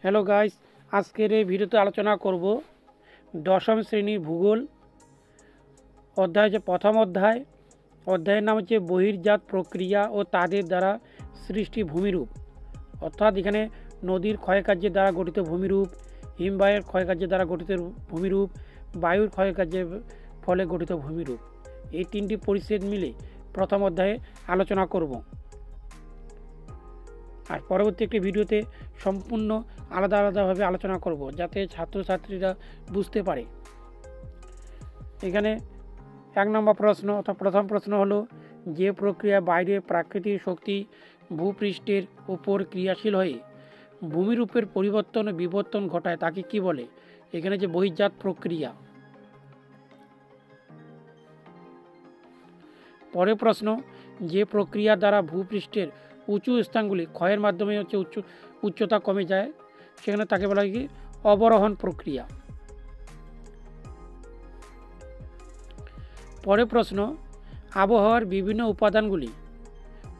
Hello guys, আজকের এই ভিডিওতে আলোচনা করব দশম শ্রেণীর ভূগোল অধ্যায়। যে প্রথম অধ্যায়ের নাম হচ্ছে বহির্জাত প্রক্রিয়া ও তাদের দ্বারা সৃষ্টি ভূমিরূপ। অর্থাৎ এখানে নদীর ক্ষয়কার্যের দ্বারা গঠিত ভূমিরূপ, হিমবাহের ক্ষয়কার্যের দ্বারা গঠিত ভূমিরূপ, বায়ুর ক্ষয়কার্যের ফলে গঠিত ভূমিরূপ, এই তিনটি পরিচ্ছেদ মিলে প্রথম অধ্যায়ে আলোচনা করব। আর পরবর্তী একটি ভিডিওতে সম্পূর্ণ আলাদা আলাদাভাবে আলোচনা করব, যাতে ছাত্রছাত্রীরা বুঝতে পারে। এখানে 1 নম্বর প্রশ্ন অর্থাৎ প্রথম প্রশ্ন হলো, যে প্রক্রিয়া বাইরে প্রাকৃতিক শক্তি ভূপৃষ্ঠের উপর ক্রিয়াশীল হয়ে ভূমিরূপের পরিবর্তন ও বিবর্তন ঘটায় তাকে কি বলে? এখানে যে বহির্জাত প্রক্রিয়া। পরের প্রশ্ন, যে প্রক্রিয়া দ্বারা ভূপৃষ্ঠের উঁচু স্থানগুলি ক্ষয়ের মাধ্যমে উচ্চতা কমে যায়, সেখানে তাকে বলা হয় কি? অবরোহণ প্রক্রিয়া। পরের প্রশ্ন, আবহাওয়ার বিভিন্ন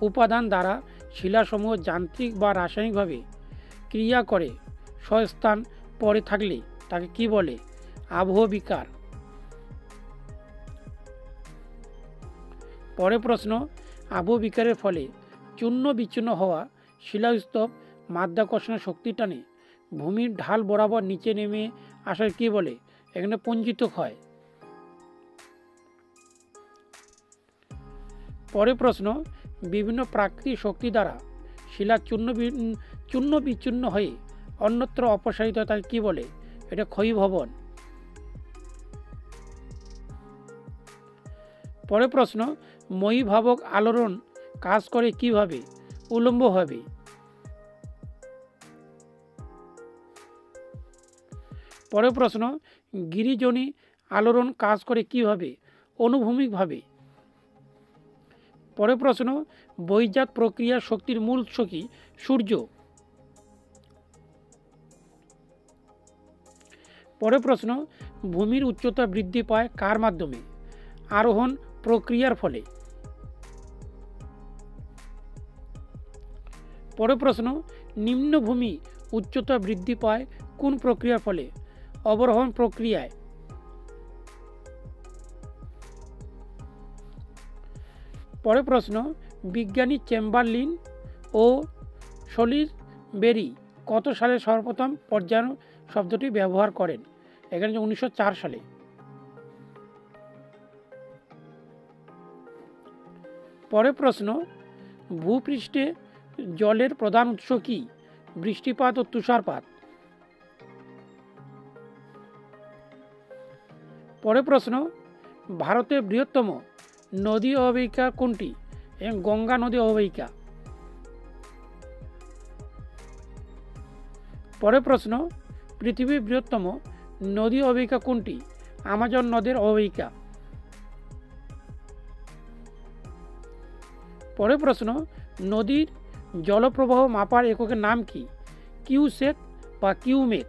উপাদান দ্বারা শিলাসমূহ যান্ত্রিক বা রাসায়নিকভাবে ক্রিয়া করে স্বস্থান পরে থাকলে তাকে কি বলে? আবহবিকার। পরের প্রশ্ন, আবহবিকারের ফলে চূর্ণ বিচ্ছিন্ন হওয়া শিলাস্তব মাধ্যাকর্ষণের শক্তি টানে ভূমির ঢাল বরাবর নিচে নেমে আসার কি বলে? এখানে পঞ্জিত ক্ষয়। পরের প্রশ্ন, বিভিন্ন প্রাকৃতিক শক্তি দ্বারা শিলা চূর্ণ বিচ্ছিন্ন হয়ে অন্যত্র অপসারিত তাকে কি বলে? এটা ক্ষয়ীভবন। পরের প্রশ্ন, মহীভাবক আলোড়ন কাজ করে কিভাবে? উলম্বভাবে। পরের প্রশ্ন, গিরিজনী আলোড়ন কাজ করে কিভাবে? অনুভূমিকভাবে। পরের প্রশ্ন, বহির্জাত প্রক্রিয়ার শক্তির মূল উৎস কি? সূর্য। পরের প্রশ্ন, ভূমির উচ্চতা বৃদ্ধি পায় কার মাধ্যমে? আরোহণ প্রক্রিয়ার ফলে। পরের প্রশ্ন, নিম্নভূমি উচ্চতা বৃদ্ধি পায় কোন প্রক্রিয়ার ফলে? অবরোহণ প্রক্রিয়ায়। পরের প্রশ্ন, বিজ্ঞানী চেম্বারলিন ও সলিসবেরি কত সালে সর্বপ্রথম পর্যায়ন শব্দটি ব্যবহার করেন? এখানে 1904 সালে। পরের প্রশ্ন, ভূপৃষ্ঠে জলের প্রধান উৎস কি? বৃষ্টিপাত ও তুষারপাত। পরের প্রশ্ন, ভারতের বৃহত্তম নদী অববাহিকা কোনটি? গঙ্গা নদী অববাহিকা। পরের প্রশ্ন, পৃথিবীর বৃহত্তম নদী অববাহিকা কোনটি? আমাজন নদের অববাহিকা। পরের প্রশ্ন, নদীর জলপ্রবাহ মাপার এককের নাম কি? কিউসেক বা কিউমেক।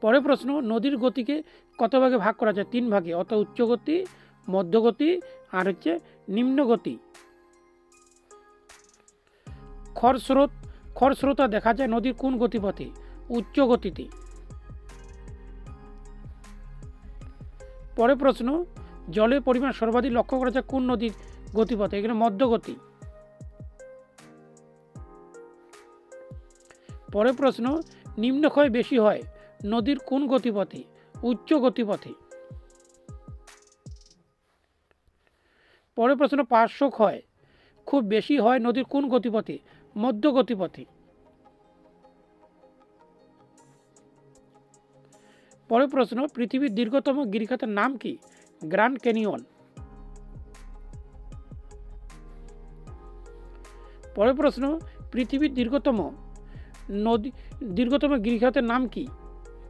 পরের প্রশ্ন, নদীর গতিকে কত ভাগে ভাগ করা যায়? 3 ভাগে, অর্থাৎ উচ্চগতি, মধ্যগতি আর হচ্ছে নিম্নগতি। খরস্রোতা দেখা যায় নদীর কোন গতিপথে? উচ্চ গতিতে। পরের প্রশ্ন, জলের পরিমাণ সর্বাধিক লক্ষ্য করা যায় কোন নদীর গতিপথে? এখানে মধ্যগতি। পরের প্রশ্ন, নিম্নক্ষয় বেশি হয় নদীর কোন গতিপথে? উচ্চ গতিপথে। পরের প্রশ্ন, পার্শ্বক্ষয় খুব বেশি হয় নদীর কোন গতিপথে? মধ্য গতিপথে। পরের প্রশ্ন, পৃথিবীর দীর্ঘতম গিরিখাতের নাম কি? Grand canyon. পরের প্রশ্ন, পৃথিবীর দীর্ঘতম গিরিখাতের নাম কি?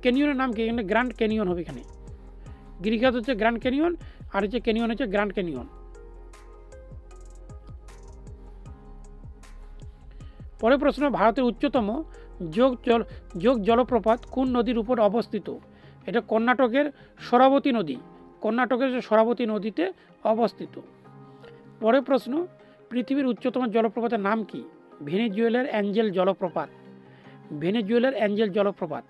ক্যানিয়নের নাম কি? এখানে গ্র্যান্ড ক্যানিয়ন হবে। এখানে গিরিখাত হচ্ছে গ্র্যান্ড ক্যানিয়ন, আর হচ্ছে ক্যানিয়ন হচ্ছে গ্র্যান্ড ক্যানিয়ন। পরের প্রশ্ন, ভারতের উচ্চতম যোগ জলপ্রপাত কোন নদীর উপর অবস্থিত? এটা কর্ণাটকের শরাবতী নদী। কর্ণাটকের শরাবতী নদীতে অবস্থিত। পরের প্রশ্ন, পৃথিবীর উচ্চতম জলপ্রপাতের নাম কি? ভেনেজুয়েলার অ্যাঞ্জেল জলপ্রপাত। ভেনেজুয়েলার অ্যাঞ্জেল জলপ্রপাত।